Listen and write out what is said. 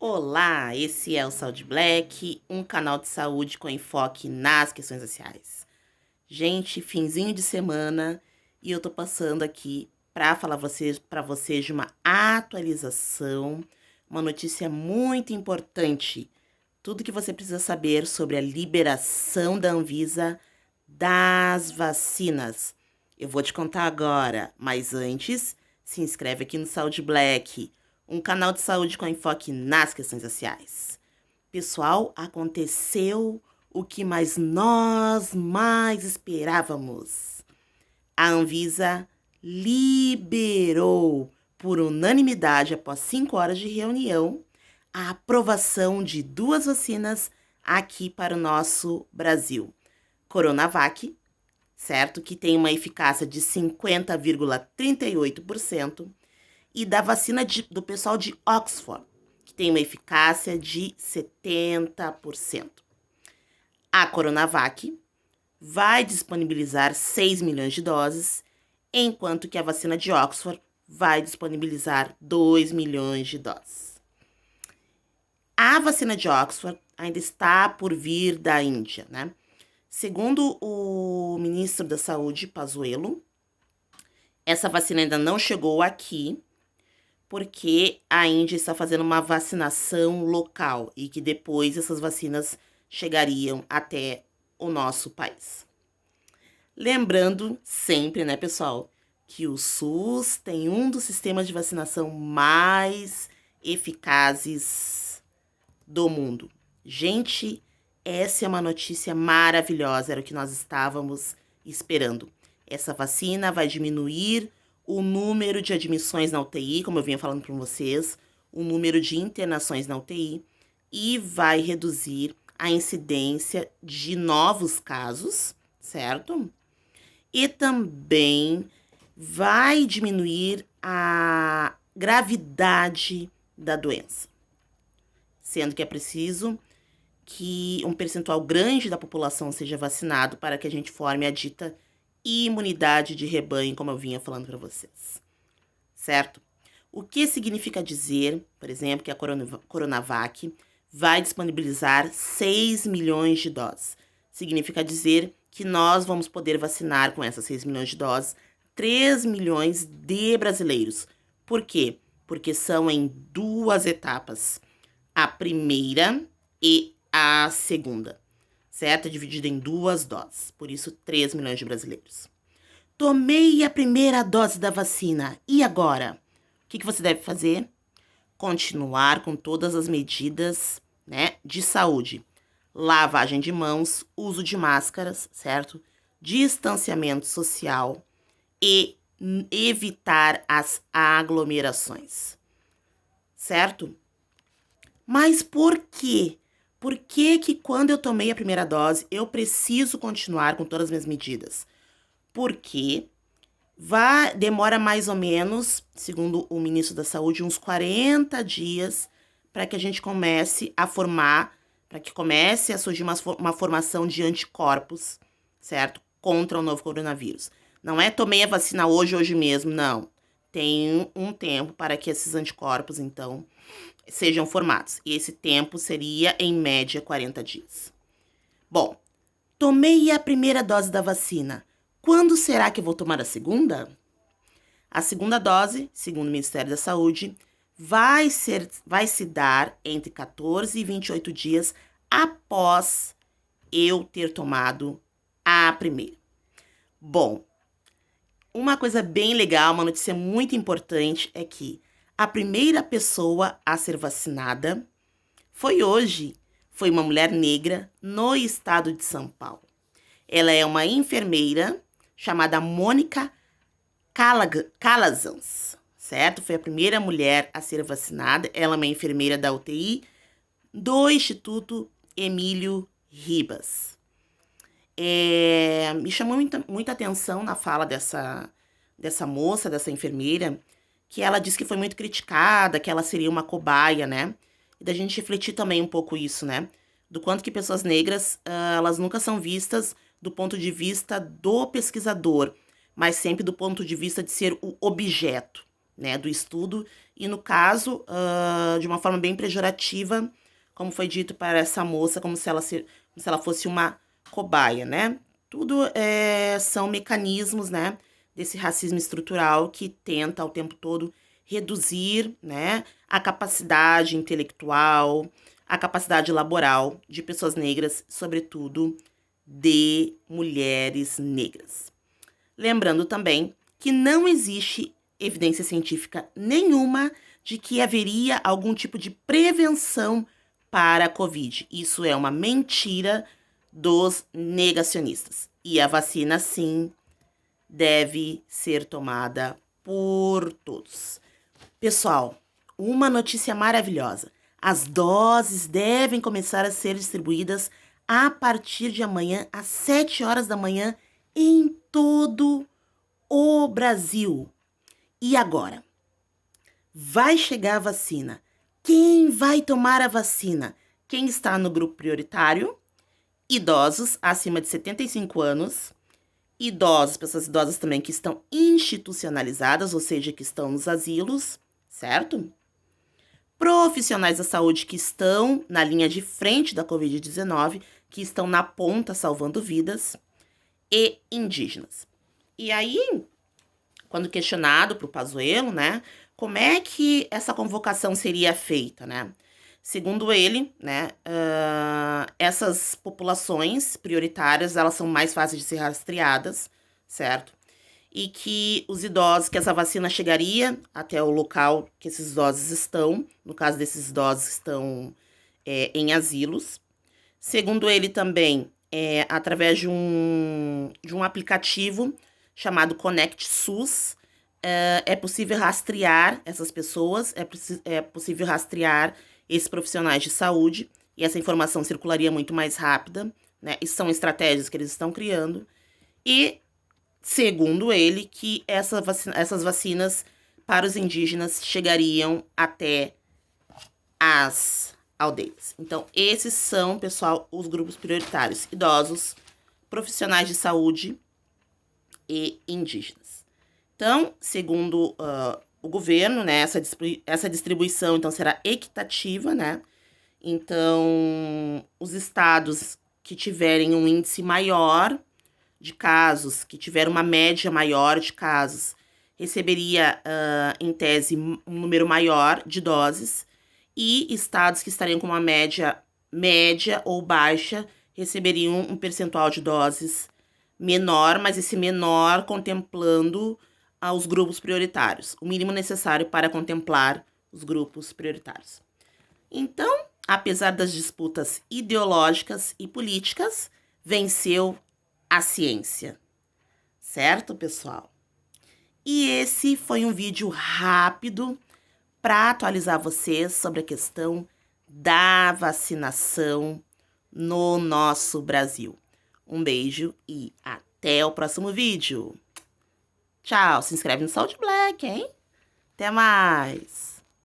Olá, esse é o Saúde Black, um canal de saúde com enfoque nas questões raciais. Gente, finzinho de semana e eu tô passando aqui para falar para vocês de uma atualização, uma notícia muito importante. Tudo que você precisa saber sobre a liberação da Anvisa das vacinas. Eu vou te contar agora, mas antes, se inscreve aqui no Saúde Black, um canal de saúde com enfoque nas questões raciais. Pessoal, aconteceu o que nós mais esperávamos. A Anvisa liberou, por unanimidade, após 5 horas de reunião, a aprovação de 2 vacinas aqui para o nosso Brasil. Coronavac, certo? Que tem uma eficácia de 50,38%, e da vacina do pessoal de Oxford, que tem uma eficácia de 70%. A Coronavac vai disponibilizar 6 milhões de doses, enquanto que a vacina de Oxford vai disponibilizar 2 milhões de doses. A vacina de Oxford ainda está por vir da Índia, né? Segundo o ministro da Saúde, Pazuello, essa vacina ainda não chegou aqui, porque a Índia está fazendo uma vacinação local e que depois essas vacinas chegariam até o nosso país. Lembrando sempre, né, pessoal, que o SUS tem um dos sistemas de vacinação mais eficazes do mundo. Gente, essa é uma notícia maravilhosa, era o que nós estávamos esperando. Essa vacina vai diminuir o número de admissões na UTI, como eu vinha falando para vocês, o número de internações na UTI, e vai reduzir a incidência de novos casos, certo? E também vai diminuir a gravidade da doença, sendo que é preciso que um percentual grande da população seja vacinado para que a gente forme a dita imunidade de rebanho, como eu vinha falando para vocês, certo? O que significa dizer, por exemplo, que a Coronavac vai disponibilizar 6 milhões de doses? Significa dizer que nós vamos poder vacinar com essas 6 milhões de doses 3 milhões de brasileiros. Por quê? Porque são em 2 etapas, a primeira e a segunda, certo? Dividida em 2 doses, por isso 3 milhões de brasileiros. Tomei a primeira dose da vacina, e agora? O que você deve fazer? Continuar com todas as medidas, né, de saúde. Lavagem de mãos, uso de máscaras, certo? Distanciamento social e evitar as aglomerações, certo? Mas por quê? Por que quando eu tomei a primeira dose, eu preciso continuar com todas as minhas medidas? Porque demora mais ou menos, segundo o ministro da Saúde, uns 40 dias para que a gente comece a formar, para que comece a surgir uma formação de anticorpos, certo? Contra o novo coronavírus. Não é tomei a vacina hoje mesmo, não. Tem um tempo para que esses anticorpos, então, sejam formados. E esse tempo seria, em média, 40 dias. Bom, tomei a primeira dose da vacina. Quando será que eu vou tomar a segunda? A segunda dose, segundo o Ministério da Saúde, vai se dar entre 14 e 28 dias após eu ter tomado a primeira. Bom, uma coisa bem legal, uma notícia muito importante é que a primeira pessoa a ser vacinada foi hoje. Foi uma mulher negra no estado de São Paulo. Ela é uma enfermeira chamada Mônica Calazans, certo? Foi a primeira mulher a ser vacinada. Ela é uma enfermeira da UTI do Instituto Emílio Ribas. Me chamou muita atenção na fala dessa moça, dessa enfermeira, que ela disse que foi muito criticada, que ela seria uma cobaia, né? E da gente refletir também um pouco isso, né? Do quanto que pessoas negras, elas nunca são vistas do ponto de vista do pesquisador, mas sempre do ponto de vista de ser o objeto, né, do estudo, e no caso, de uma forma bem pejorativa, como foi dito para essa moça, como se ela fosse uma cobaia, né? Tudo são mecanismos, né, desse racismo estrutural que tenta ao tempo todo reduzir, né, a capacidade intelectual, a capacidade laboral de pessoas negras, sobretudo de mulheres negras. Lembrando também que não existe evidência científica nenhuma de que haveria algum tipo de prevenção para a Covid. Isso é uma mentira dos negacionistas. E a vacina, sim, deve ser tomada por todos. Pessoal, uma notícia maravilhosa. As doses devem começar a ser distribuídas a partir de amanhã, às 7 horas da manhã, em todo o Brasil. E agora? Vai chegar a vacina. Quem vai tomar a vacina? Quem está no grupo prioritário? Idosos acima de 75 anos. Idosos, pessoas idosas também que estão institucionalizadas, ou seja, que estão nos asilos, certo? Profissionais da saúde que estão na linha de frente da Covid-19, que estão na ponta salvando vidas, e indígenas. E aí, quando questionado para o Pazuello, né, como é que essa convocação seria feita, né? Segundo ele, né, essas populações prioritárias, elas são mais fáceis de ser rastreadas, certo? E que os idosos, que essa vacina chegaria até o local que esses idosos estão, no caso desses idosos que estão em asilos. Segundo ele também, através de um aplicativo chamado Conect SUS, é possível rastrear essas pessoas, é possível rastrear esses profissionais de saúde, e essa informação circularia muito mais rápida, né? E são estratégias que eles estão criando. E, segundo ele, que essas vacinas para os indígenas chegariam até as aldeias. Então, esses são, pessoal, os grupos prioritários: idosos, profissionais de saúde e indígenas. Então, segundo o governo, né, essa distribuição então será equitativa, né? Então, os estados que tiverem um índice maior de casos, que tiver uma média maior de casos, receberia, em tese, um número maior de doses, e estados que estariam com uma média ou baixa receberiam um percentual de doses menor, mas esse menor contemplando os grupos prioritários, o mínimo necessário para contemplar os grupos prioritários. Então, apesar das disputas ideológicas e políticas, venceu a ciência. Certo, pessoal? E esse foi um vídeo rápido para atualizar vocês sobre a questão da vacinação no nosso Brasil. Um beijo e até o próximo vídeo. Tchau, se inscreve no Saúde Black, hein? Até mais!